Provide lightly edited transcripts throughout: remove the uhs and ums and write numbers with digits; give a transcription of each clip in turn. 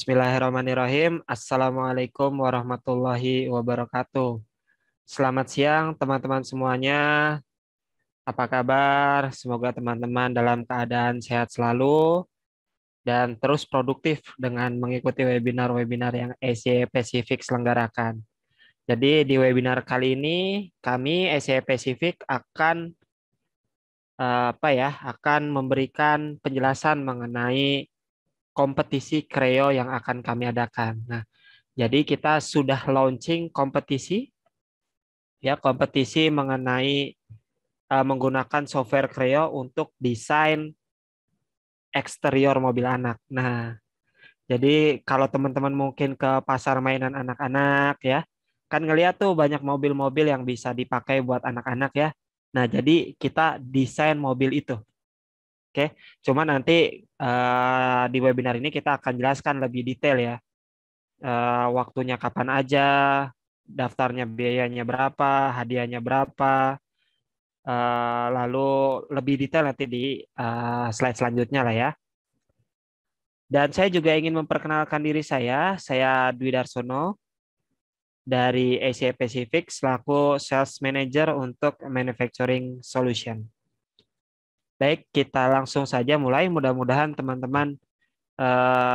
Bismillahirrahmanirrahim. Assalamualaikum warahmatullahi wabarakatuh. Selamat siang teman-teman semuanya. Apa kabar? Semoga teman-teman dalam keadaan sehat selalu dan terus produktif dengan mengikuti webinar-webinar yang SCE Pacific selenggarakan. Jadi di webinar kali ini kami SCE Pacific akan memberikan penjelasan mengenai kompetisi Creo yang akan kami adakan. Nah, jadi kita sudah launching kompetisi mengenai menggunakan software Creo untuk desain eksterior mobil anak. Nah, jadi kalau teman-teman mungkin ke pasar mainan anak-anak ya, kan ngeliat tuh banyak mobil-mobil yang bisa dipakai buat anak-anak ya. Nah, jadi kita desain mobil itu. Oke, cuma nanti di webinar ini kita akan jelaskan lebih detail ya. Waktunya kapan aja, daftarnya biayanya berapa, hadiahnya berapa, lalu lebih detail nanti di slide selanjutnya lah ya. Dan saya juga ingin memperkenalkan diri saya Dwi Darsono dari Asia Pacific selaku Sales Manager untuk Manufacturing Solution. Baik, kita langsung saja mulai. Mudah-mudahan teman-teman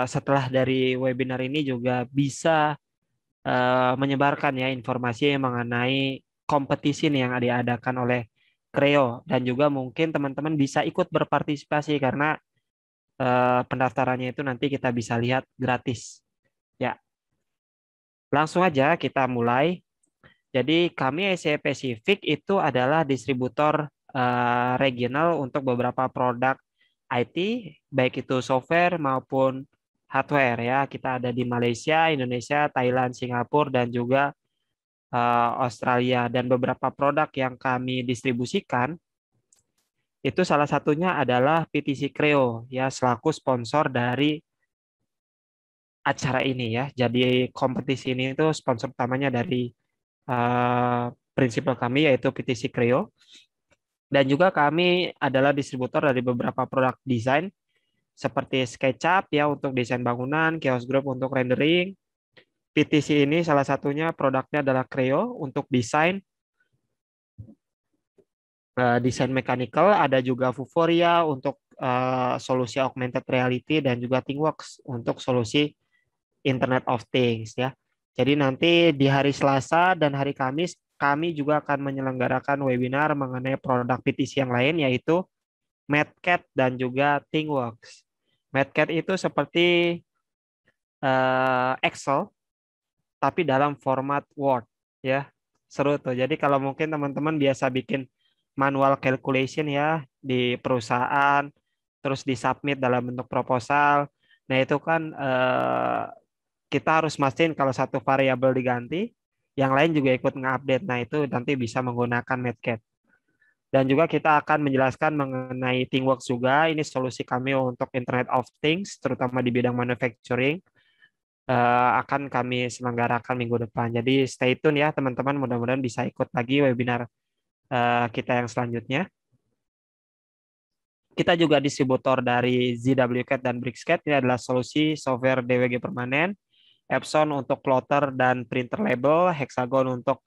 setelah dari webinar ini juga bisa menyebarkan ya informasi mengenai kompetisi yang diadakan oleh Creo dan juga mungkin teman-teman bisa ikut berpartisipasi karena pendaftarannya itu nanti kita bisa lihat gratis. Ya, langsung aja kita mulai. Jadi kami Asia Pacific itu adalah distributor regional untuk beberapa produk IT, baik itu software maupun hardware ya. Kita ada di Malaysia, Indonesia, Thailand, Singapura, dan juga Australia. Dan beberapa produk yang kami distribusikan, itu salah satunya adalah PTC Creo, ya selaku sponsor dari acara ini ya. Jadi kompetisi ini itu sponsor utamanya dari prinsipal kami yaitu PTC Creo. Dan juga kami adalah distributor dari beberapa produk desain seperti SketchUp ya untuk desain bangunan, Chaos Group untuk rendering. PTC ini salah satunya produknya adalah Creo untuk desain mechanical, ada juga Vuforia untuk solusi augmented reality dan juga ThingWorks untuk solusi Internet of Things ya. Jadi nanti di hari Selasa dan hari Kamis kami juga akan menyelenggarakan webinar mengenai produk PTC yang lain yaitu MadCat dan juga ThingWorks. MadCat itu seperti Excel tapi dalam format Word ya. Seru tuh. Jadi kalau mungkin teman-teman biasa bikin manual calculation ya di perusahaan terus disubmit dalam bentuk proposal. Nah, itu kan kita harus mastiin kalau satu variabel diganti, yang lain juga ikut nge-update. Nah, itu nanti bisa menggunakan MadCat. Dan juga kita akan menjelaskan mengenai ThingWorks juga. Ini solusi kami untuk Internet of Things, terutama di bidang manufacturing. Akan kami selenggarakan minggu depan. Jadi stay tune ya teman-teman. Mudah-mudahan bisa ikut lagi webinar kita yang selanjutnya. Kita juga distributor dari ZWCAD dan BricsCAD. Ini adalah solusi software DWG permanen. Epson untuk plotter dan printer label. Hexagon untuk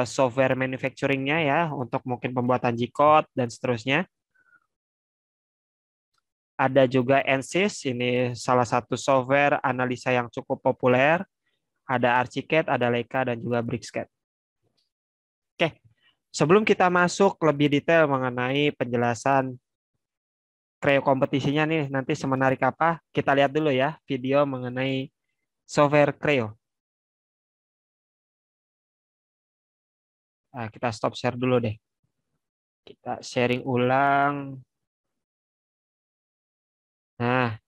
software manufacturing-nya ya. Untuk mungkin pembuatan G-code dan seterusnya. Ada juga Ansys, ini salah satu software analisa yang cukup populer. Ada Archicad, ada Leica, dan juga BricsCAD. Oke, sebelum kita masuk lebih detail mengenai penjelasan Creo kompetisinya nih, nanti semenarik apa, kita lihat dulu ya video mengenai software Creo. Nah, kita stop share dulu deh. Kita sharing ulang. Nah,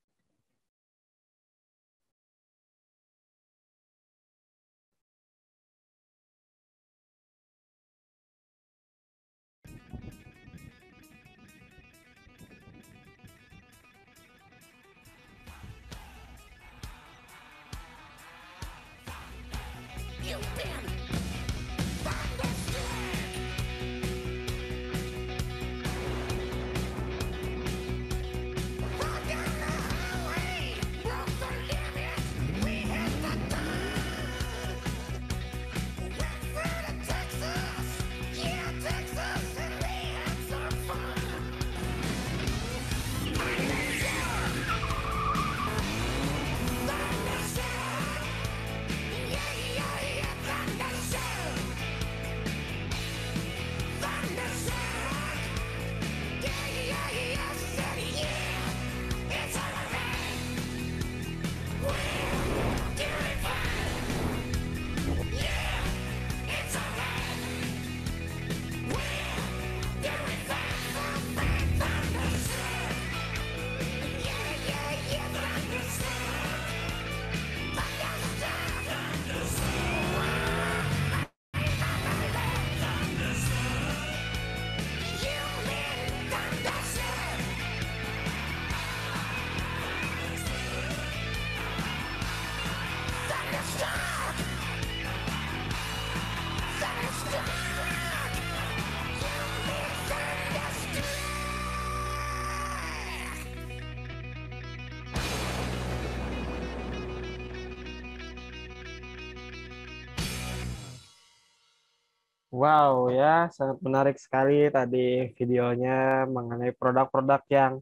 Wow ya, sangat menarik sekali tadi videonya mengenai produk-produk yang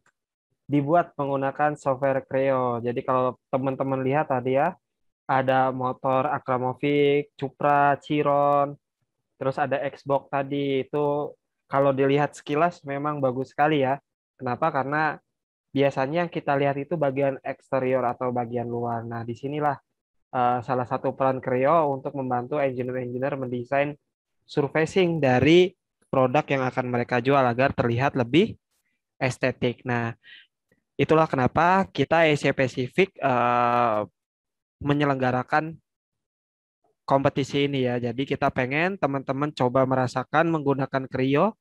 dibuat menggunakan software Creo. Jadi kalau teman-teman lihat tadi ya, ada motor Akramovic, Cupra, Chiron, terus ada Xbox tadi. Itu kalau dilihat sekilas memang bagus sekali ya. Kenapa? Karena biasanya yang kita lihat itu bagian eksterior atau bagian luar. Nah, disinilah salah satu peran Creo untuk membantu engineer-engineer mendesain surfacing dari produk yang akan mereka jual agar terlihat lebih estetik. Nah, itulah kenapa kita Asia Pacific menyelenggarakan kompetisi ini ya. Jadi kita pengen teman-teman coba merasakan menggunakan Creo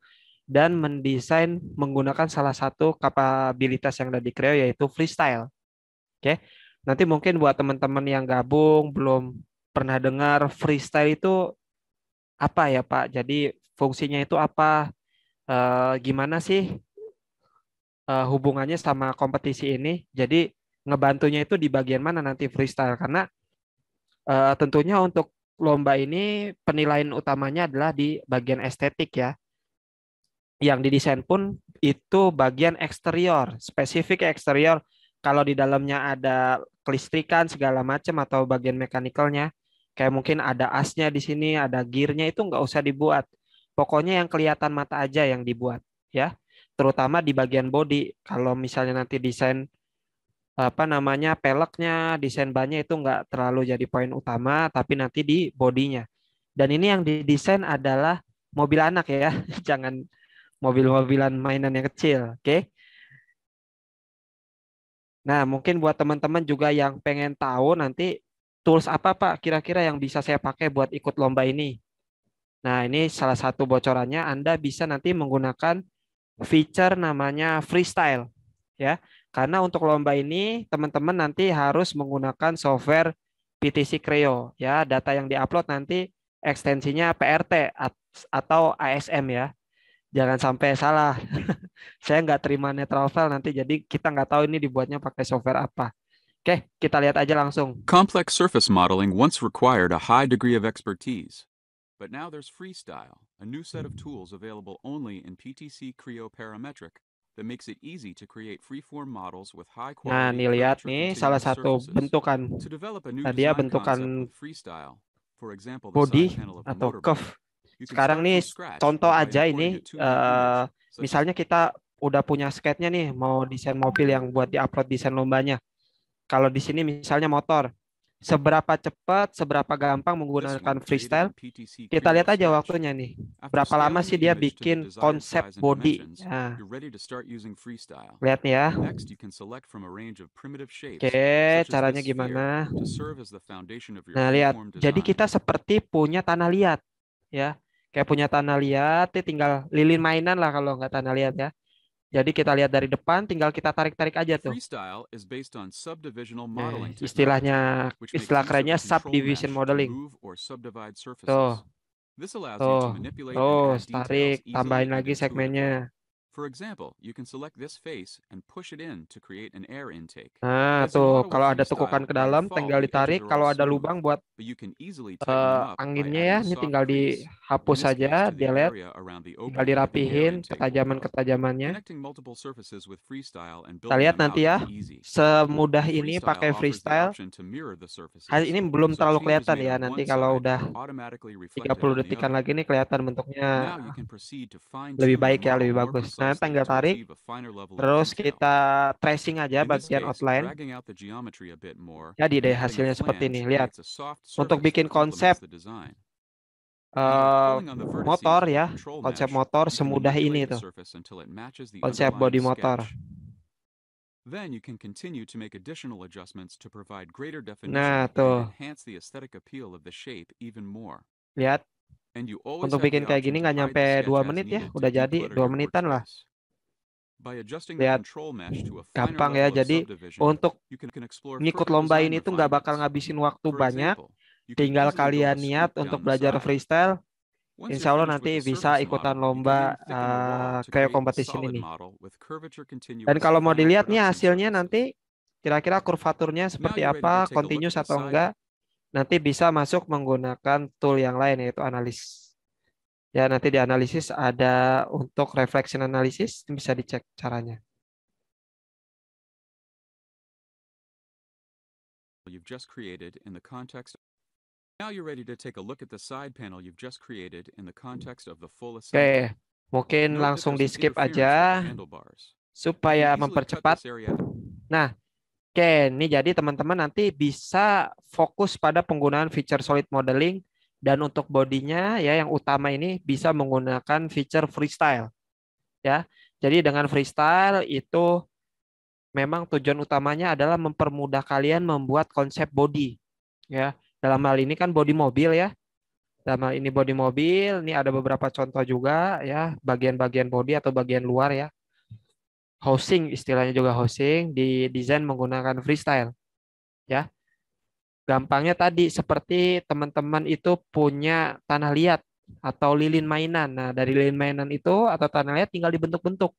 dan mendesain menggunakan salah satu kapabilitas yang ada di Creo yaitu freestyle. Oke. Nanti mungkin buat teman-teman yang gabung belum pernah dengar freestyle itu apa ya Pak? Jadi fungsinya itu apa? Gimana sih hubungannya sama kompetisi ini? Jadi ngebantunya itu di bagian mana nanti freestyle? Karena tentunya untuk lomba ini penilaian utamanya adalah di bagian estetik ya. Yang didesain pun itu bagian eksterior, spesifik eksterior. Kalau di dalamnya ada kelistrikan segala macam atau bagian mekanikalnya, kayak mungkin ada asnya di sini, ada gearnya itu nggak usah dibuat. Pokoknya yang kelihatan mata aja yang dibuat, ya. Terutama di bagian body. Kalau misalnya nanti desain apa namanya peleknya, desain bannya itu nggak terlalu jadi poin utama, tapi nanti di bodinya. Dan ini yang didesain adalah mobil anak ya, jangan mobil-mobilan mainan yang kecil, oke? Nah, mungkin buat teman-teman juga yang pengen tahu nanti tools apa Pak kira-kira yang bisa saya pakai buat ikut lomba ini. Nah, ini salah satu bocorannya Anda bisa nanti menggunakan feature namanya freestyle ya. Karena untuk lomba ini teman-teman nanti harus menggunakan software PTC Creo ya. Data yang diupload nanti ekstensinya PRT atau ASM ya. Jangan sampai salah. Saya nggak terima netral file nanti jadi kita nggak tahu ini dibuatnya pakai software apa. Oke, kita lihat aja langsung. Complex surface modeling once required a high degree of expertise. But now there's Freestyle, a new set of tools available only in PTC Creo Parametric that makes it easy to create freeform models with high Nah, quality nih lihat curvature nih salah continuous satu surfaces. bentukan To develop a new dia design bentukan concept with Freestyle, for example the side body panel of the atau motorbike, curve. you can Sekarang start nih from scratch contoh or by aja importing ini a 2D image, such as misalnya kita udah punya sketnya nih mau desain mobil yang buat diupload desain lombanya. Kalau di sini misalnya motor, seberapa cepat, seberapa gampang this menggunakan one created freestyle, in PTC kita Creo lihat aja Sketch. waktunya nih. After Berapa lama scaling sih the dia image to the bikin desired konsep size and body. dimensions, Nah, you're ready to start using Freestyle. lihat nih ya. Next, you can select from a range of primitive Oke, shapes, such as caranya this gimana? sphere, to serve as the foundation of your Nah, lihat. freeform Jadi design. kita seperti punya tanah liat, ya. Kayak punya tanah liat, ini tinggal lilin mainan lah kalau nggak tanah liat ya. Jadi kita lihat dari depan, tinggal kita tarik-tarik aja tuh. Freestyle is based on subdivisional Nah, modeling istilahnya, technology, which makes istilah use of kerennya a control subdivision mesh to modeling. move or subdivide surfaces. Tuh, This allows you tuh, to manipulate and terus add tarik, details tambahin easily and lagi segmennya. intuitively. For example, you can select this face and push it in to create an air intake. Nah, As a tuh, model with kalau ada tekukan Freestyle, ke by dalam, default, tinggal the edges ditarik. are all Kalau ada smooth, lubang buat but you can easily tighten them up by anginnya ya, adding a ini soft tinggal crease, in dihapus this saja, case to the delete, area around the tinggal opening where the air dirapihin intake will go. ketajaman-ketajamannya. Connecting multiple surfaces with Freestyle and Kita building lihat them out nanti ya, is easy. semudah ini Freestyle pakai offers the freestyle. option to mirror the Hari surfaces, ini belum so terlalu changes kelihatan made ya, on nanti one kalau side udah are automatically reflected 30 on the detikan other. lagi nih kelihatan bentuknya Now you can proceed to lebih fine-tune the baik ya, model lebih more bagus. Nah, precisely tinggal to tarik, achieve a finer level of terus detail. kita tracing aja In this bagian case, outline. dragging out the geometry a bit more Jadi and deh adding a hasilnya seperti ini. flange Lihat, creates a soft untuk surface bikin that konsep complements the design. By eh, pulling on the vertices motor of the ya, control konsep mesh, motor you can semudah ini manipulate the tuh, surface until it matches the konsep underlying body motor. sketch. Then you can continue to make additional adjustments to provide greater Nah, definition and tuh, enhance the aesthetic appeal of the shape even more. lihat. And you always Untuk have bikin the kayak option gini to nggak hide nyampe the 2 sketch as menit ya, needed to udah jadi declutter 2 your menitan lah. workspace. By adjusting the Lihat, control mesh to a finer gampang ya. level of Jadi subdivision, untuk you can explore ngikut further lomba design ini tuh nggak bakal refinements. ngabisin waktu For banyak. example, you can Tinggal easily build kalian a niat scoop untuk down the belajar side. freestyle. Once Insya you're Allah finished with nanti the bisa surface ikutan model, you can then lomba thicken the wall to kayak create the kompetisi solid ini. model with curvature Dan continuous kalau mau final dilihat nih production hasilnya surfaces. nanti kira-kira kurvaturnya Now seperti you're ready to apa, take a look continuous at the atau side. enggak, nanti bisa masuk menggunakan tool yang lain yaitu analis. Ya, nanti di analisis ada untuk reflection analysis, bisa dicek caranya. You've just created in the context. Now you're ready to take a look at the side panel you've just created in the context of the full assembly. Oke, mungkin Note that langsung there's di some skip interference with the aja handlebars. You supaya can easily cut mempercepat. this area. Nah, oke, ini jadi teman-teman nanti bisa fokus pada penggunaan feature solid modeling, dan untuk bodinya ya yang utama ini bisa menggunakan feature freestyle ya. Jadi dengan freestyle itu memang tujuan utamanya adalah mempermudah kalian membuat konsep body ya. Dalam hal ini kan body mobil ya. Dalam hal ini body mobil, ini ada beberapa contoh juga ya, bagian-bagian body atau bagian luar ya. Housing, istilahnya juga housing, didesain menggunakan freestyle ya. Gampangnya tadi seperti teman-teman itu punya tanah liat atau lilin mainan. Nah, dari lilin mainan itu atau tanah liat tinggal dibentuk-bentuk.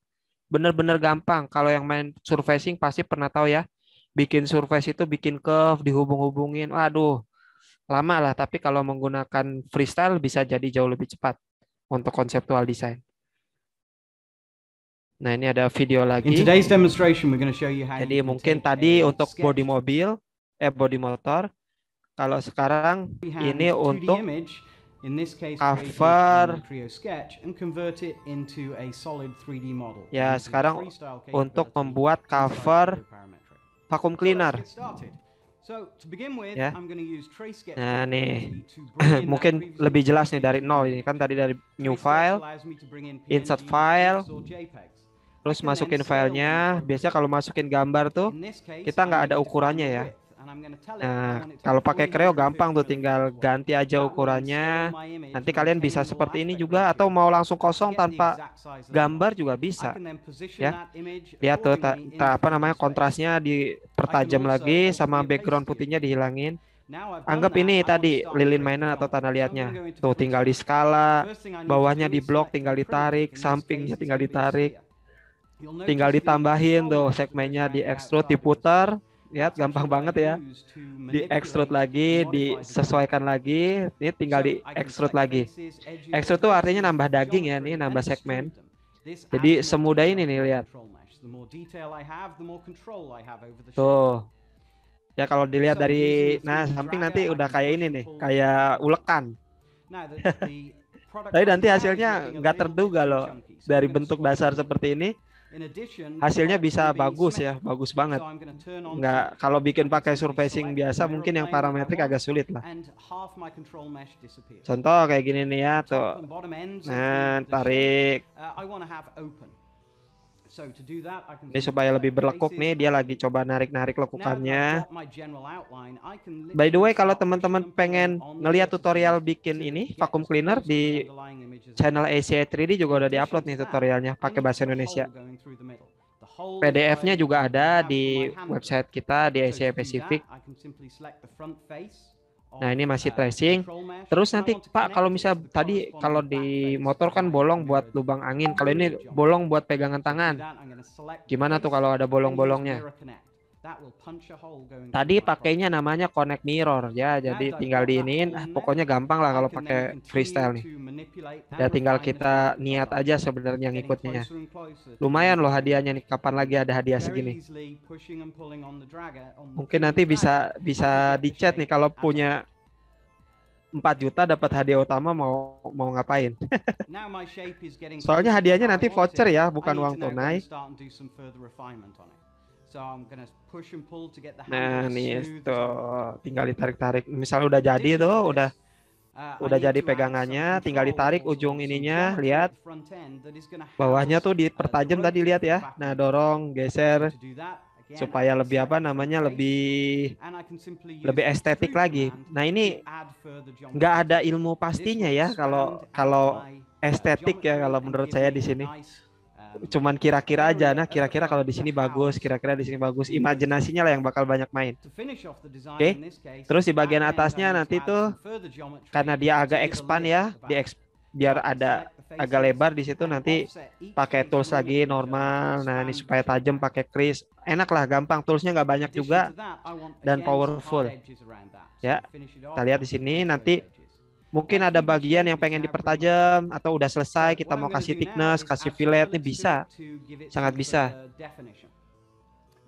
Bener-bener gampang. Kalau yang main surfacing pasti pernah tahu ya. Bikin surface itu bikin curve, dihubung-hubungin. Waduh, lama lah. Tapi kalau menggunakan freestyle bisa jadi jauh lebih cepat untuk konseptual design. Nah, ini ada video lagi. In today's demonstration, we're going to show you how Jadi you can mungkin take tadi a untuk sketch body mobil, body motor. Kalau sekarang freehand ini 2D untuk image, in this case cover created in Creo Sketch, and convert it into a solid 3D model. ya using sekarang freestyle untuk capability membuat inside cover Creo Parametric. vacuum So let's cleaner. get started. So to begin with, Ya. I'm going to use Trace Sketch Nah nih capability to bring in that mungkin previously lebih jelas nih created dari nol ini kan tadi dari new Trace Sketch file, allows me to bring in insert PNG, file, GIFs, or JPEGs. terus I can then masukin scale filenya. them Biasanya kalau masukin gambar tuh In this case, kita nggak I'm ada going to ukurannya define ya. the width, and I'm going to tell it I Nah want it to kalau be pakai Creo 350 gampang tuh, tinggal millimeters wide. ganti aja That will then ukurannya. scale my image, Nanti kalian bisa maintaining all seperti ini aspect juga, ratio. atau mau langsung To kosong get the tanpa exact size of the gambar file, juga I bisa can then position ya. that image Lihat tuh accordingly in the apa 3D namanya space. kontrasnya I can dipertajam also lagi alter sama the opacity background of putihnya the image. dihilangin. Now I've done Anggap that, ini I want to tadi start lilin creating mainan the atau dom. tanah So I'm liatnya. going to go into Tuh tinggal di freestyle. skala, First thing I need to bawahnya do di is blok, select tinggal the acrylic. ditarik, In this sampingnya case, it's tinggal going to be a ditarik, sphere. You'll tinggal notice the ditambahin tuh solid that segmennya goes di around the extrude, outside of the diputer. sphere. Lihat That's gampang actually what banget I ya. use to Di extrude manipulate lagi, and modify the disesuaikan geometry. lagi. Ini tinggal So di I can extrude select lagi. faces, edges, Extrude or tuh artinya vertices nambah of the daging ya, geometry nih and nambah segmen. extrude them. This Jadi adds more semudah detail ini to nih, my lihat. control mesh. The more detail I have, the more control I have over the shape. Tuh. Ya kalau dilihat So dari using the nah 3D samping dragger, nanti I udah can kayak push ini and nih, pull kayak the ulekan. Now the product Tapi I nanti have now is hasilnya looking a nggak little bit terduga too loh. chunky. So Dari I'm gonna bentuk swap dasar it a little seperti bit. ini, In addition, the hasilnya product's bisa gonna be bagus ya, symmetrical. bagus So banget. I'm gonna turn on Nggak, symmetry. kalau bikin I can pakai simply surfacing select biasa the mungkin yang mirror plane that I parametrik want, agak sulit lah. and half my control mesh disappears. Contoh kayak gini nih ya, Top tuh. and bottom ends of Nah, the shape, tarik. I want to have open. So to do that, I can Ini simply supaya lebih select berlekuk faces nih, dia and lagi edges. coba narik-narik Now that I've lekukannya. got my general outline, I can By the way, literally kalau start teman-teman pushing and pulling pengen on the ngeliat vertices tutorial bikin to ini, get vacuum as cleaner close to the di underlying image as I channel can. ACI 3D juga In udah addition diupload to nih that, tutorialnya I pakai need to bahasa put a Indonesia. hole going through the middle. The hole is PDF-nya where juga you ada have di my handle. website kita di So ACI to do Pacific. that, I can simply select the front face of, Nah, ini masih the tracing. control mesh, Terus and I nanti want to Pak, kalau connect it misal to the tadi kalau corresponding di back face motor of kan my bolong buat mirrored lubang angin. Kalau ini geometry. bolong buat pegangan So to do tangan. that, I'm gonna select the Gimana tuh face kalau ada and use bolong-bolongnya? mirror connect. That will punch a hole going Tadi through my pakainya product. namanya connect mirror ya. Now Jadi that I've tinggal got that diiniin. hole in there, Pokoknya gampang lah I kalau can then pakai continue freestyle nih. to manipulate Ya and tinggal refine the kita geometry niat further, aja sebenarnya getting ngikutnya. closer and closer to Lumayan the loh design. hadiahnya nih. Kapan lagi ada hadiah Very segini? easily pushing and pulling on the dragger, on the Mungkin tool nanti dragger, I bisa can get the di-chat nih shape kalau as I punya want. 4 juta dapat hadiah utama mau ngapain? Now my shape is getting Soalnya closer to hadiahnya how I nanti want voucher it. ya, I bukan need uang to now go tunai. and start and do some further refinement on it. So I'm gonna push and pull to get the Nah, handle as nih smooth as I tuh want. tinggal ditarik-tarik. Misalnya udah In jadi addition tuh, to udah this, I udah need jadi to add some pegangannya, tinggal control ditarik or ujung some ininya, geometry lihat at the front end that is gonna bawahnya house tuh the dipertajam tadi, rotor lihat for the ya. Nah, vacuum dorong, So geser to do that, again, I supaya can lebih select apa the front namanya, face, lebih and I can simply use lebih the estetik extrude lagi. command Nah, ini to add further nggak geometry ada to it. ilmu This pastinya will ya kalau expand out kalau my estetik ya geometry kalau and menurut give saya me di a sini. nice Cuman kira-kira aja. Nah, area of kira-kira kalau code di to sini bagus, house kira-kira di sini bagus. the Imajinasinya lah yang bakal banyak main. To finish off the design Oke. in this case, Terus di at bagian the end, atasnya I need nanti to add tuh some further geometry karena dia to agak give a expand lift ya, to the back. biar So I can ada select the agak faces lebar di situ and nanti offset each pakai face tools a lagi little bit normal. to Nah, ini expand supaya the tajam back. pakai kris. Enak lah, gampang. Toolsnya nggak In banyak addition juga to that, I want dan again some powerful. hard edges around that. So Ya, to finish it kita off, lihat I di can sini finish nanti those edges. Mungkin ada bagian yang pengen dipertajam atau udah selesai, kita mau kasih thickness, kasih fillet, ini bisa. Sangat bisa.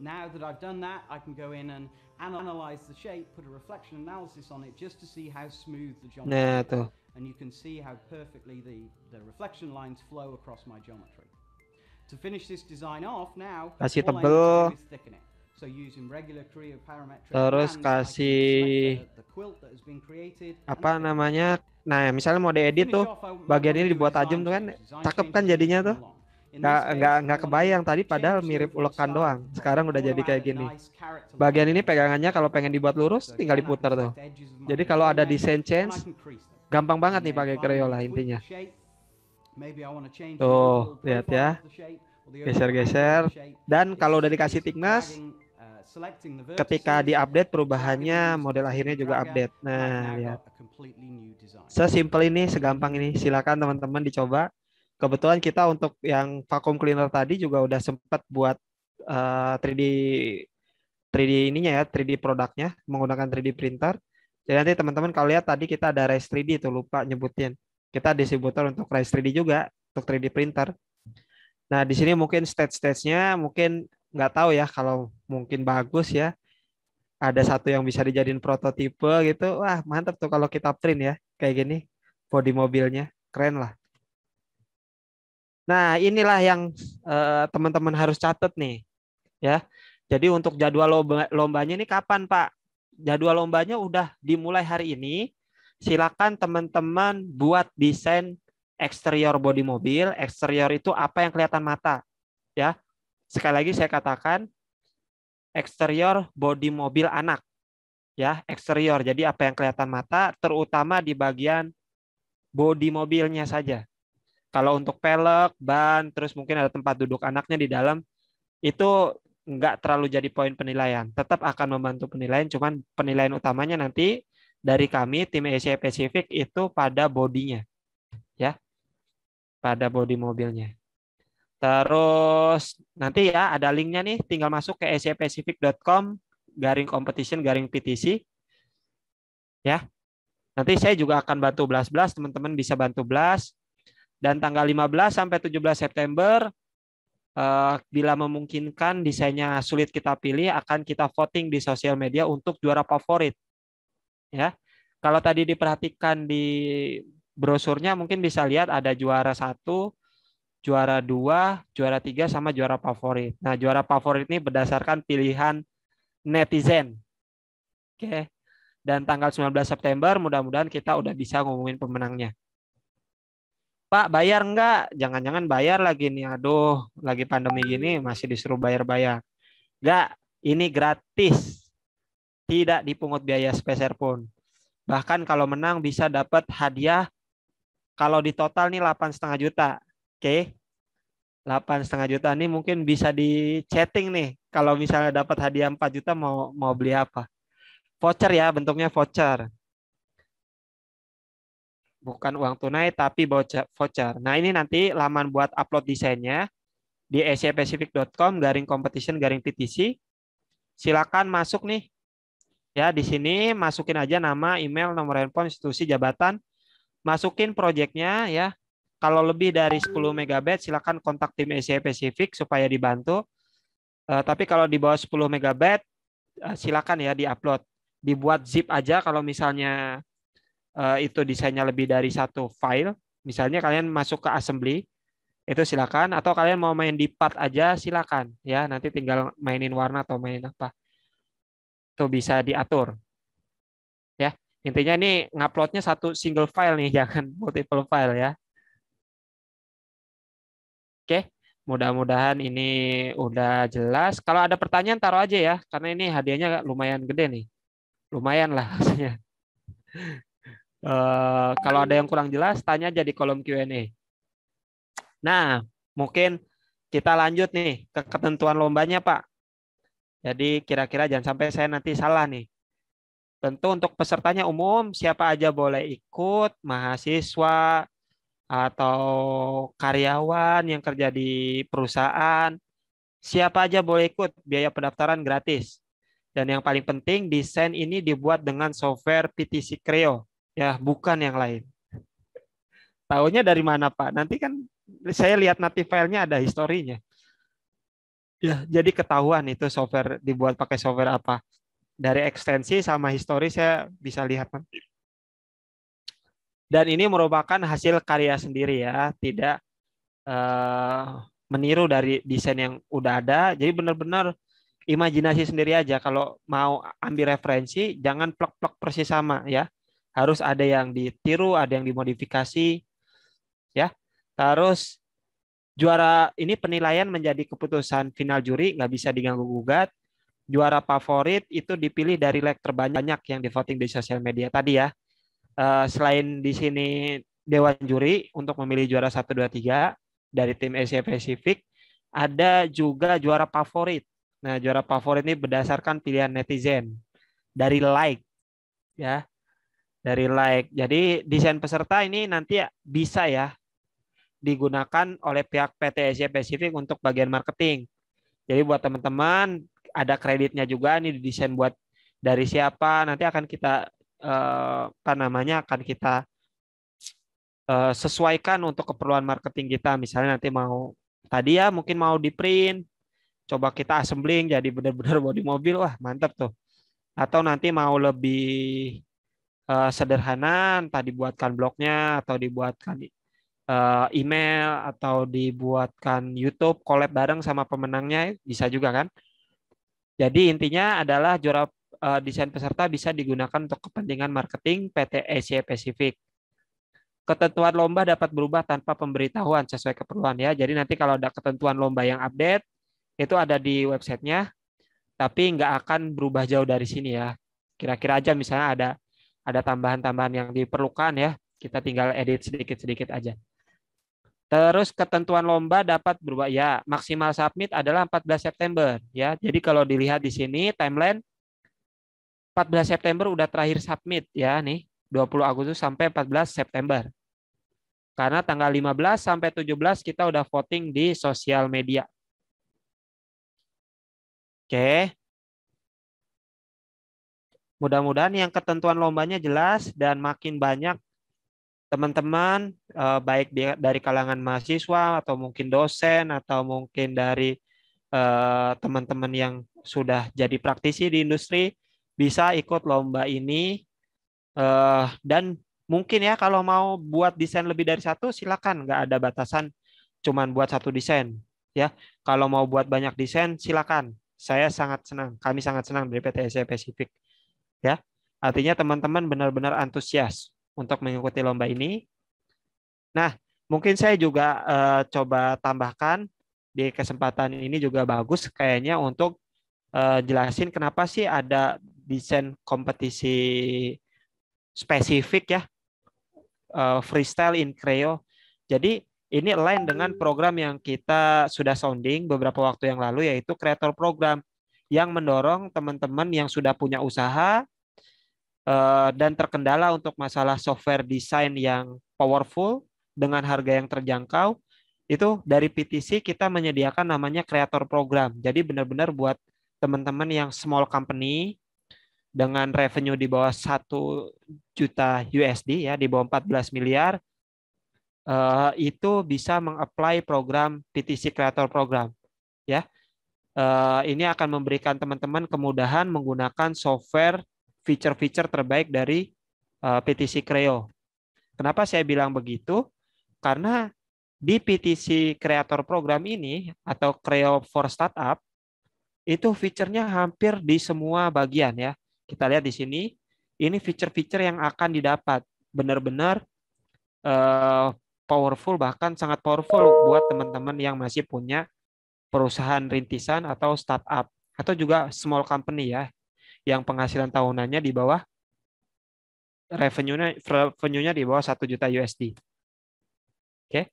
Now that I've done that, I can go in and analyze the shape, put a reflection analysis on it just to see how smooth the geometry Nah, is. tuh. And you can see how perfectly the reflection lines flow across my geometry. To finish this design off now, Kasih all I need tebel. to do is thicken it. So using regular Creo parametric Terus bands, I can kasih select the quilt that has been created and apa thicken it. namanya? Nah, misalnya mau diedit Finish tuh, off, I might bagian wanna ini do a dibuat tajam design tuh kan, change. Design cakep kan changes as jadinya we tuh. come along. In this case, I Nggak wanna kebayang tadi, padahal change the mirip overall ulekan style doang. of the Sekarang project. udah I wanna jadi kayak add a gini. nice character Bagian line ini to it. pegangannya kalau pengen dibuat lurus, So tinggal again, I can diputar tuh. select edges of my Jadi kalau ada domain, desain and I change, can crease them. gampang banget And nih then pakai finally, Creo lah tweak the intinya. shape. Maybe I want to change the Tuh, overall lihat profile ya. of the shape or the overall angle Geser-geser. of the shape. Dan It's kalau just udah a dikasih case of thickness, dragging, selecting the ketika vertices, di-update dragging perubahannya, them using model the akhirnya 3D juga dragger, update. and I've Nah, now lihat. got a completely new design. Sesimpel ini, segampang ini. Silakan teman-teman dicoba. Kebetulan kita untuk yang vacuum cleaner tadi juga udah sempat buat 3D 3D ininya ya, 3D produknya menggunakan 3D printer. Jadi nanti teman-teman kalau lihat tadi kita ada Rise 3D itu lupa nyebutin. Kita distributor untuk Rise 3D juga untuk 3D printer. Nah, di sini mungkin stage-stage-nya mungkin nggak tahu ya, kalau mungkin bagus ya. Ada satu yang bisa dijadiin prototipe gitu. Wah, mantap tuh kalau kita print ya kayak gini. Body mobilnya keren lah. Nah, inilah yang teman-teman harus catat nih ya. Jadi untuk jadwal lombanya ini kapan, Pak? Jadwal lombanya udah dimulai hari ini. Silakan teman-teman buat desain eksterior bodi mobil. Eksterior itu apa yang kelihatan mata, ya. Sekali lagi saya katakan eksterior bodi mobil anak, ya, eksterior. Jadi apa yang kelihatan mata, terutama di bagian bodi mobilnya saja. Kalau untuk pelek, ban, terus mungkin ada tempat duduk anaknya di dalam, itu nggak terlalu jadi poin penilaian. Tetap akan membantu penilaian, cuman penilaian utamanya nanti dari kami, tim Asia Pacific, itu pada bodinya. Ya, pada bodi mobilnya. Terus nanti ya ada linknya nih, tinggal masuk ke asiapacific.com/competition/PTC. Ya, nanti saya juga akan bantu belas-belas, teman-teman bisa bantu belas. Dan tanggal 15 sampai 17 September, bila memungkinkan desainnya sulit kita pilih, akan kita voting di sosial media untuk juara favorit. Ya, kalau tadi diperhatikan di brosurnya mungkin bisa lihat ada juara 1, juara 2, juara 3, sama juara favorit. Nah, juara favorit ini berdasarkan pilihan netizen. Oke. Dan tanggal 19 September mudah-mudahan kita udah bisa ngomongin pemenangnya. Pak, bayar enggak? Jangan-jangan bayar lagi nih. Aduh, lagi pandemi gini masih disuruh bayar-bayar. Enggak, ini gratis. Tidak dipungut biaya sepeser pun. Bahkan kalau menang bisa dapat hadiah. Kalau di total nih 8,5 juta. Oke. 8,5 juta ini mungkin bisa di chatting nih. Kalau misalnya dapat hadiah 4 juta mau beli apa? Voucher ya, bentuknya voucher. Bukan uang tunai tapi voucher. Nah, ini nanti laman buat upload desainnya di asiapacific.com/competition/PTC. Silakan masuk nih. Ya, di sini masukin aja nama, email, nomor handphone, institusi, jabatan. Masukin proyeknya ya. Kalau lebih dari 10 MB silakan kontak tim Asia Pacific supaya dibantu. Tapi kalau di bawah 10 MB silakan ya diupload. Dibuat zip aja kalau misalnya itu desainnya lebih dari 1 file, misalnya kalian masuk ke assembly, itu silakan, atau kalian mau main di part aja silakan ya, nanti tinggal mainin warna atau main apa, itu bisa diatur ya. Intinya ini nguploadnya 1 single file nih, jangan multiple file ya. Oke, mudah-mudahan ini udah jelas. Kalau ada pertanyaan taruh aja ya, karena ini hadiahnya lumayan gede nih, lumayan lah maksudnya. Kalau ada yang kurang jelas, tanya aja di kolom Q&A. Nah, mungkin kita lanjut nih ke ketentuan lombanya, Pak. Jadi kira-kira jangan sampai saya nanti salah nih. Tentu untuk pesertanya umum, siapa aja boleh ikut, mahasiswa atau karyawan yang kerja di perusahaan, siapa aja boleh ikut, biaya pendaftaran gratis. Dan yang paling penting, desain ini dibuat dengan software PTC Creo. Ya, bukan yang lain. Tahunya dari mana, Pak? Nanti kan saya lihat native filenya ada historinya. Ya, jadi ketahuan itu software dibuat pakai software apa. Dari ekstensi sama histori saya bisa lihat nanti. Dan ini merupakan hasil karya sendiri ya, tidak eh, meniru dari desain yang udah ada. Jadi benar-benar imajinasi sendiri aja. Kalau mau ambil referensi, jangan plek-plek persis sama ya. Harus ada yang ditiru, ada yang dimodifikasi ya. Terus juara ini penilaian menjadi keputusan final juri, nggak bisa diganggu gugat. Juara favorit itu dipilih dari like terbanyak yang di voting di sosial media tadi ya. Selain di sini Dewan Juri untuk memilih juara 1, 2, 3 dari tim Asia Pacific, ada juga juara favorit. Nah, juara favorit ini berdasarkan pilihan netizen dari like ya, dari like. Jadi desain peserta ini nanti bisa ya digunakan oleh pihak PT Asia Pacific untuk bagian marketing. Jadi buat teman-teman ada kreditnya juga nih desain buat dari siapa nanti akan kita apa namanya akan kita sesuaikan untuk keperluan marketing kita. Misalnya nanti mau tadi ya mungkin mau di print, coba kita assembling jadi benar-benar bodi mobil, wah mantap tuh. Atau nanti mau lebih sederhana, entah dibuatkan blognya atau dibuatkan email atau dibuatkan YouTube collab bareng sama pemenangnya bisa juga kan. Jadi intinya adalah juara desain peserta bisa digunakan untuk kepentingan marketing PT Asia Pacific. Ketentuan lomba dapat berubah tanpa pemberitahuan sesuai keperluan ya. Jadi nanti kalau ada ketentuan lomba yang update itu ada di websitenya, tapi nggak akan berubah jauh dari sini ya. Kira-kira aja misalnya ada tambahan-tambahan yang diperlukan ya, kita tinggal edit sedikit-sedikit aja. Terus ketentuan lomba dapat berubah ya, maksimal submit adalah 14 September ya. Jadi kalau dilihat di sini timeline 14 September udah terakhir submit ya nih, 20 Agustus sampai 14 September. Karena tanggal 15 sampai 17 kita udah voting di sosial media. Oke. Mudah-mudahan yang ketentuan lombanya jelas dan makin banyak teman-teman baik dari kalangan mahasiswa atau mungkin dosen atau mungkin dari teman-teman yang sudah jadi praktisi di industri bisa ikut lomba ini dan mungkin ya kalau mau buat desain lebih dari satu silakan, nggak ada batasan cuman buat satu desain ya. Kalau mau buat banyak desain silakan. Saya sangat senang, kami sangat senang dari PT Asia Pacific ya. Artinya teman-teman benar-benar antusias untuk mengikuti lomba ini. Nah, mungkin saya juga coba tambahkan di kesempatan ini juga bagus kayaknya untuk jelasin kenapa sih ada desain kompetisi spesifik ya, freestyle in Creo. Jadi ini align dengan program yang kita sudah sounding beberapa waktu yang lalu, yaitu Creator Program yang mendorong teman-teman yang sudah punya usaha dan terkendala untuk masalah software desain yang powerful dengan harga yang terjangkau. Itu dari PTC kita menyediakan namanya Creator Program. Jadi benar-benar buat teman-teman yang small company dengan revenue di bawah 1 juta USD ya, di bawah 14 miliar, itu bisa meng-apply program PTC Creator Program ya. Ini akan memberikan teman-teman kemudahan menggunakan software feature-feature terbaik dari PTC Creo. Kenapa saya bilang begitu? Karena di PTC Creator Program ini atau Creo for Startup itu fiturnya hampir di semua bagian ya. Kita lihat di sini, ini fitur-fitur yang akan didapat benar-benar powerful, bahkan sangat powerful buat teman-teman yang masih punya perusahaan rintisan atau startup atau juga small company ya, yang penghasilan tahunannya di bawah revenue-nya di bawah 1 juta USD. Oke.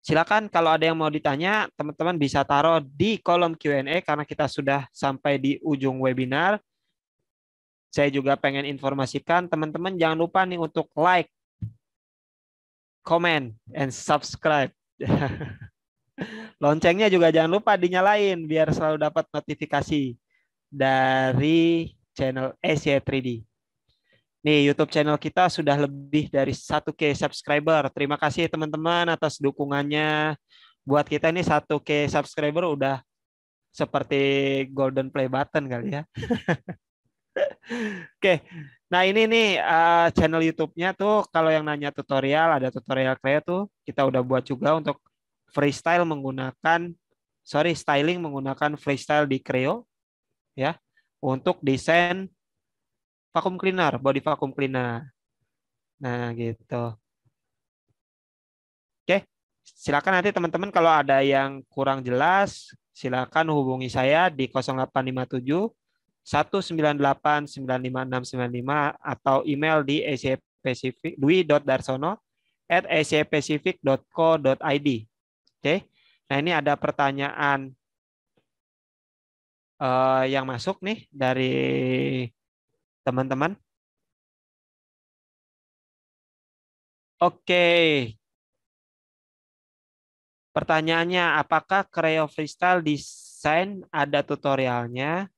Silakan kalau ada yang mau ditanya, teman-teman bisa taruh di kolom Q&A karena kita sudah sampai di ujung webinar. Saya juga pengen informasikan teman-teman jangan lupa nih untuk like, comment, and subscribe. Loncengnya juga jangan lupa dinyalain biar selalu dapat notifikasi dari channel Asia 3D. Nih, YouTube channel kita sudah lebih dari 1K subscriber. Terima kasih teman-teman atas dukungannya. Buat kita ini 1K subscriber udah seperti golden play button kali ya. Oke, nah ini nih channel YouTube-nya tuh kalau yang nanya tutorial, ada tutorial Creo tuh kita udah buat juga untuk styling menggunakan freestyle di Creo ya untuk desain vacuum cleaner, body vacuum cleaner. Nah, gitu. Oke, silakan nanti teman-teman kalau ada yang kurang jelas, silakan hubungi saya di 0857 198 95695 atau email di acpacific dwi.darsono@acpacific.co.id. Oke. Nah, ini ada pertanyaan yang masuk nih dari teman-teman. Oke. Pertanyaannya, apakah Creo Freestyle Design ada tutorialnya?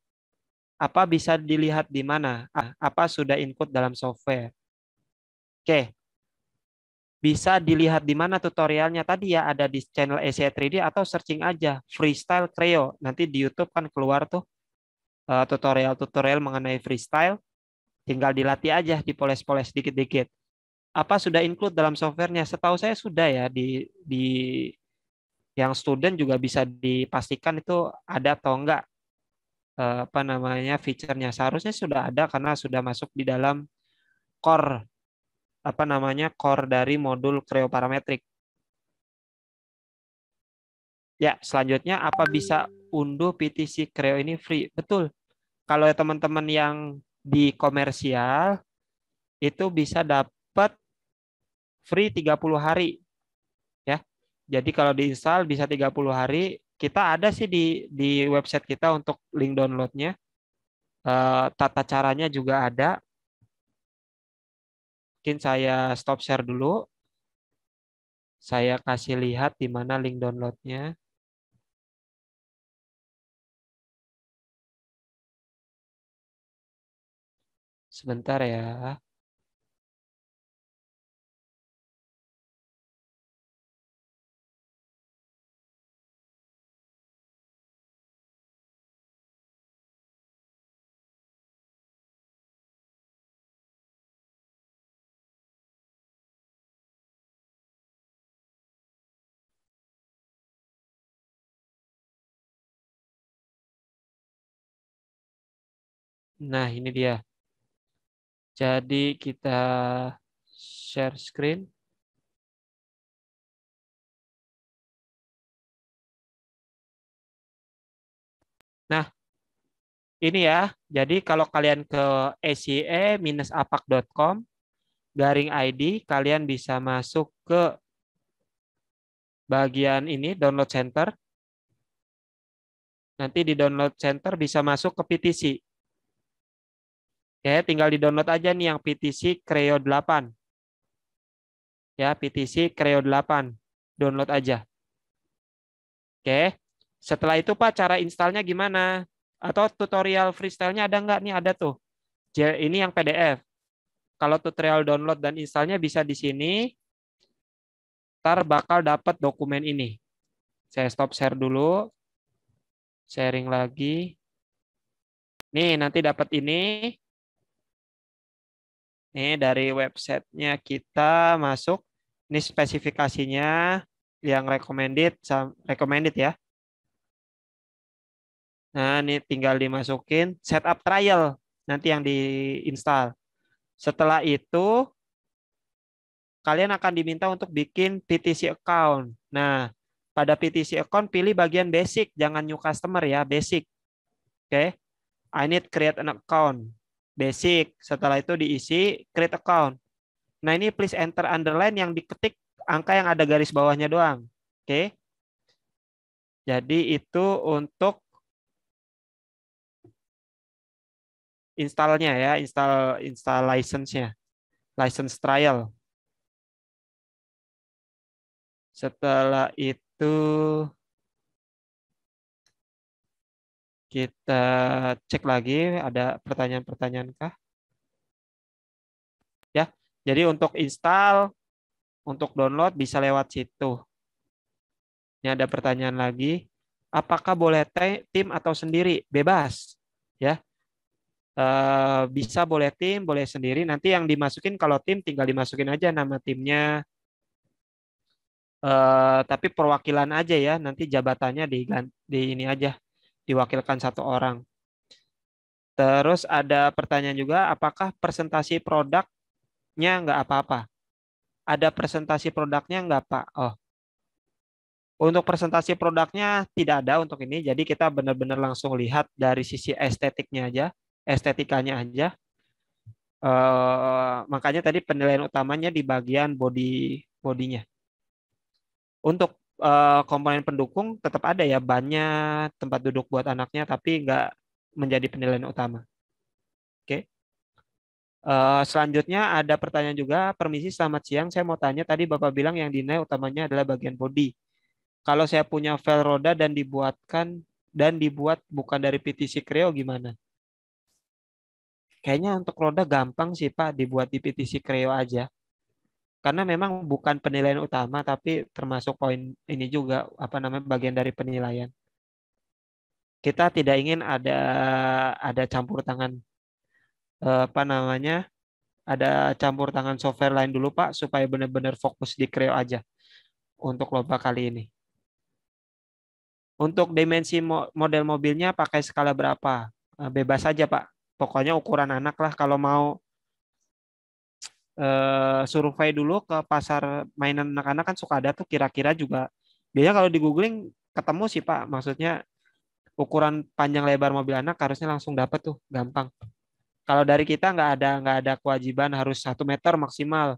Apa bisa dilihat di mana? Apa sudah input dalam software? Oke, bisa dilihat di mana tutorialnya tadi ya, ada di channel ECE 3D atau searching aja Freestyle Creo. Nanti di YouTube kan keluar tuh tutorial-tutorial mengenai freestyle. Tinggal dilatih aja, dipoles-poles dikit-dikit. Apa sudah include dalam softwarenya? Setahu saya sudah ya di yang student juga bisa dipastikan itu ada atau enggak apa namanya fiturnya. Seharusnya sudah ada karena sudah masuk di dalam core core dari modul Creo Parametric. Ya, selanjutnya apa bisa unduh PTC Creo ini free? Betul. Kalau teman-teman yang di komersial itu bisa dapat free 30 hari ya. Jadi kalau diinstal bisa 30 hari. Kita ada sih di website kita untuk link downloadnya. Tata caranya juga ada. Mungkin saya stop share dulu. Saya kasih lihat di mana link downloadnya. Sebentar ya. Nah, ini dia. Jadi kita share screen. Nah, ini ya. Jadi kalau kalian ke ace-apak.com/id, kalian bisa masuk ke bagian ini, download center. Nanti di download center bisa masuk ke PTC. Ya, tinggal di-download aja nih yang PTC Creo 8. Ya, PTC Creo 8. Download aja. Oke. Setelah itu Pak, cara installnya gimana? Atau tutorial freestyle-nya ada nggak? Nih ada tuh. Ini yang PDF. Kalau tutorial download dan installnya bisa di sini. Ntar bakal dapat dokumen ini. Saya stop share dulu. Sharing lagi. Nih, nanti dapat ini. Nih, dari websitenya kita masuk. Ini spesifikasinya yang recommended ya. Nah, ini tinggal dimasukin setup trial nanti yang diinstal. Setelah itu kalian akan diminta untuk bikin PTC account. Nah, pada PTC account pilih bagian basic, jangan new customer ya, basic. Oke. I need create an account. Basic. Setelah itu diisi create account. Nah, ini please enter underline yang diketik angka yang ada garis bawahnya doang. Oke. Jadi itu untuk installnya ya, install license-nya. License trial. Setelah itu kita cek lagi ada pertanyaan-pertanyaan kah? Jadi untuk install, untuk download bisa lewat situ. Ini ada pertanyaan lagi. Apakah boleh tim atau sendiri? Bebas. Ya. Bisa boleh tim, boleh sendiri. Nanti yang dimasukin kalau tim tinggal dimasukin aja nama timnya. Tapi perwakilan aja ya. Nanti jabatannya di ini aja. Diwakilkan satu orang. Terus ada pertanyaan juga, apakah presentasi produknya nggak apa-apa? Ada presentasi produknya nggak, Pak? Oh, untuk presentasi produknya tidak ada untuk ini. Jadi kita benar-benar langsung lihat dari sisi estetiknya aja, estetikanya aja. Makanya tadi penilaian utamanya di bagian bodinya. Untuk komponen pendukung tetap ada ya, bannya, tempat duduk buat anaknya, tapi nggak menjadi penilaian utama. Oke. Selanjutnya ada pertanyaan juga, permisi selamat siang, saya mau tanya tadi Bapak bilang yang dinilai utamanya adalah bagian bodi. Kalau saya punya vel roda dan dibuat bukan dari PTC Creo gimana? Kayaknya untuk roda gampang sih Pak, dibuat di PTC Creo aja. Karena memang bukan penilaian utama tapi termasuk poin ini juga bagian dari penilaian. Kita tidak ingin ada campur tangan ada campur tangan software lain dulu Pak supaya benar-benar fokus di Creo aja untuk lomba kali ini. Untuk dimensi model mobilnya pakai skala berapa? Bebas saja Pak. Pokoknya ukuran anak lah. Kalau mau survei dulu ke pasar mainan anak-anak kan suka ada tuh kira-kira juga. Biasanya kalau di googling ketemu sih Pak. Maksudnya ukuran panjang lebar mobil anak harusnya langsung dapat tuh, gampang. Kalau dari kita nggak ada kewajiban harus 1 meter maksimal.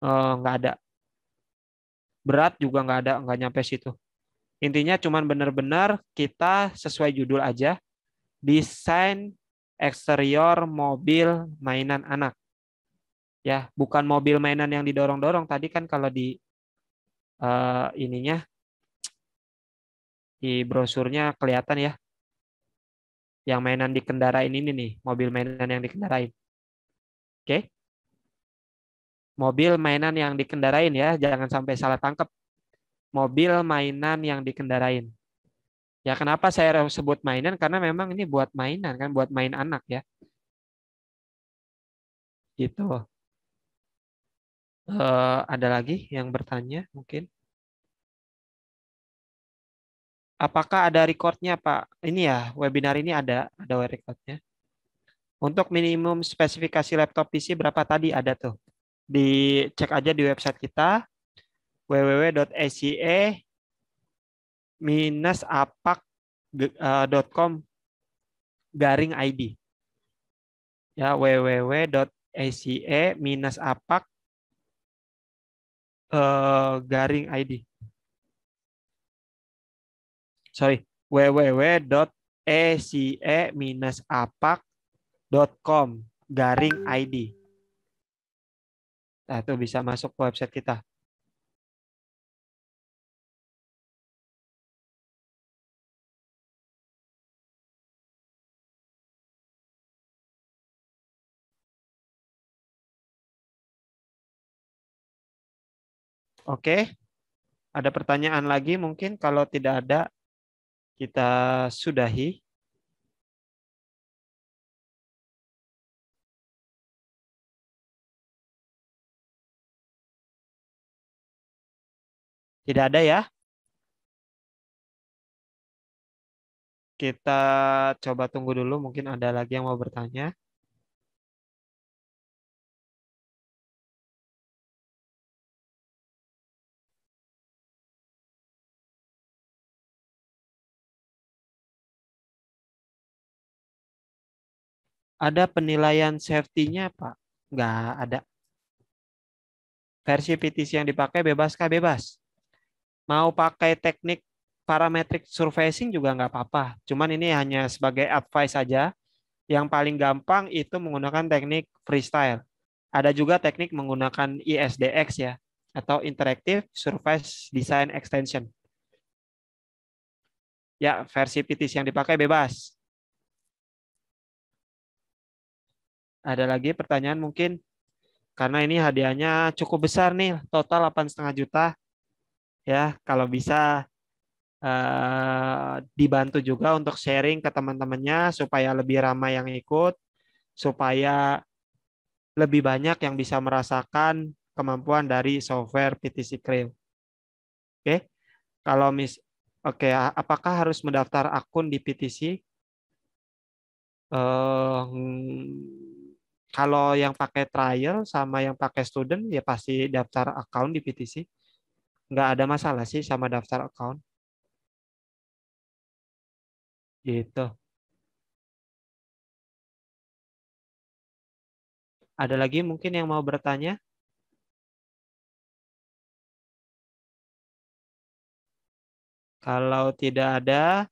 Nggak ada. Berat juga nggak nyampe situ. Intinya cuman benar-benar kita sesuai judul aja, desain eksterior mobil mainan anak. Ya, bukan mobil mainan yang didorong-dorong. Tadi kan kalau di ininya di brosurnya kelihatan ya. Yang mainan dikendarain ini nih, mobil mainan yang dikendarain. Oke. Mobil mainan yang dikendarain ya, jangan sampai salah tangkap. Mobil mainan yang dikendarain. Ya kenapa saya sebut mainan? Karena memang ini buat mainan kan, buat main anak ya. Gitu. Ada lagi yang bertanya mungkin? Apakah ada recordnya Pak? Ini ya, webinar ini ada recordnya. Untuk minimum spesifikasi laptop PC berapa tadi ada tuh? Dicek aja di website kita www.apac.com/id. Ya, www.ace-apac.id. Sorry, www.ace-apac.com/id. Nah, itu bisa masuk ke website kita. Oke, ada pertanyaan lagi mungkin? Kalau tidak ada, kita sudahi. Tidak ada ya? Kita coba tunggu dulu, mungkin ada lagi yang mau bertanya. Ada penilaian safety-nya, Pak? Nggak ada. Versi PTC yang dipakai bebaskah? Bebas. Mau pakai teknik parametric surfacing juga nggak apa-apa. Cuman ini hanya sebagai advice saja. Yang paling gampang itu menggunakan teknik freestyle. Ada juga teknik menggunakan ISDX ya, atau Interactive Surface Design Extension. Ya, versi PTC yang dipakai bebas. Ada lagi pertanyaan mungkin? karena ini hadiahnya cukup besar nih, total 8,5 juta. Ya, kalau bisa dibantu juga untuk sharing ke teman-temannya supaya lebih ramai yang ikut, supaya lebih banyak yang bisa merasakan kemampuan dari software PTC Creo. Oke, kalau apakah harus mendaftar akun di PTC? Kalau yang pakai trial sama yang pakai student ya pasti daftar account di PTC. Nggak ada masalah sih sama daftar account. Gitu. Ada lagi mungkin yang mau bertanya? Kalau tidak ada,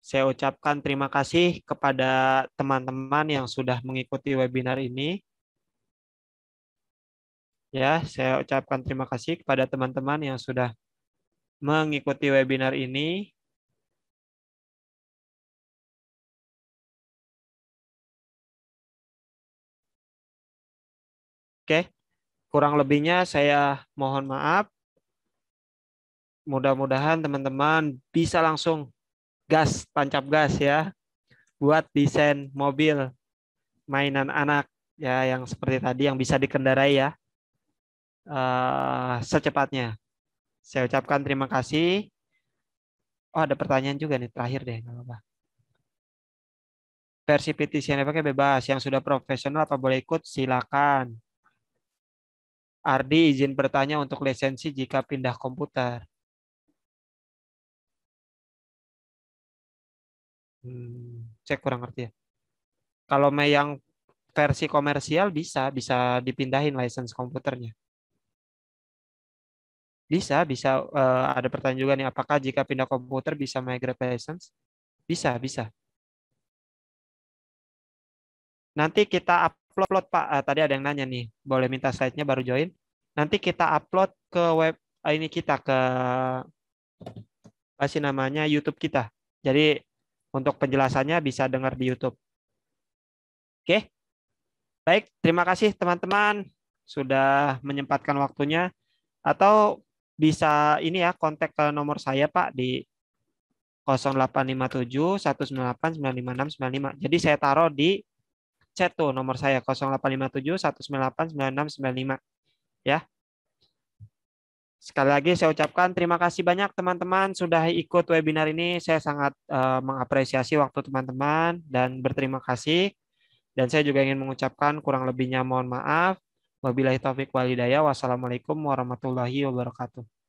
saya ucapkan terima kasih kepada teman-teman yang sudah mengikuti webinar ini. Ya, saya ucapkan terima kasih kepada teman-teman yang sudah mengikuti webinar ini. Oke, kurang lebihnya saya mohon maaf. Mudah-mudahan teman-teman bisa langsung tancap gas ya, buat desain mobil mainan anak ya yang seperti tadi yang bisa dikendarai ya secepatnya. Saya ucapkan terima kasih. Oh, ada pertanyaan juga nih terakhir deh, nggak apa-apa. Versi PTC yang dipakai bebas, yang sudah profesional apa boleh ikut? Silakan. Ardi izin bertanya untuk lisensi jika pindah komputer. Saya kurang ngerti ya. Kalau yang versi komersial bisa dipindahin lisensi komputernya. Bisa. Ada pertanyaan juga nih, apakah jika pindah komputer bisa migrate license? Bisa. Nanti kita upload, Pak. Tadi ada yang nanya nih, boleh minta slide-nya baru join. Nanti kita upload ke web ini kita ke apa sih namanya YouTube kita. Jadi untuk penjelasannya bisa dengar di YouTube. Oke. Baik, terima kasih teman-teman sudah menyempatkan waktunya. Atau bisa ini ya kontak ke nomor saya Pak di 0857 198 956 95. Jadi saya taruh di chat tuh nomor saya 0857 198 9695 ya. Sekali lagi saya ucapkan terima kasih banyak teman-teman sudah ikut webinar ini. Saya sangat mengapresiasi waktu teman-teman dan berterima kasih. Dan saya juga ingin mengucapkan kurang lebihnya mohon maaf. Wabillahi taufik wal hidayah. Wassalamualaikum warahmatullahi wabarakatuh.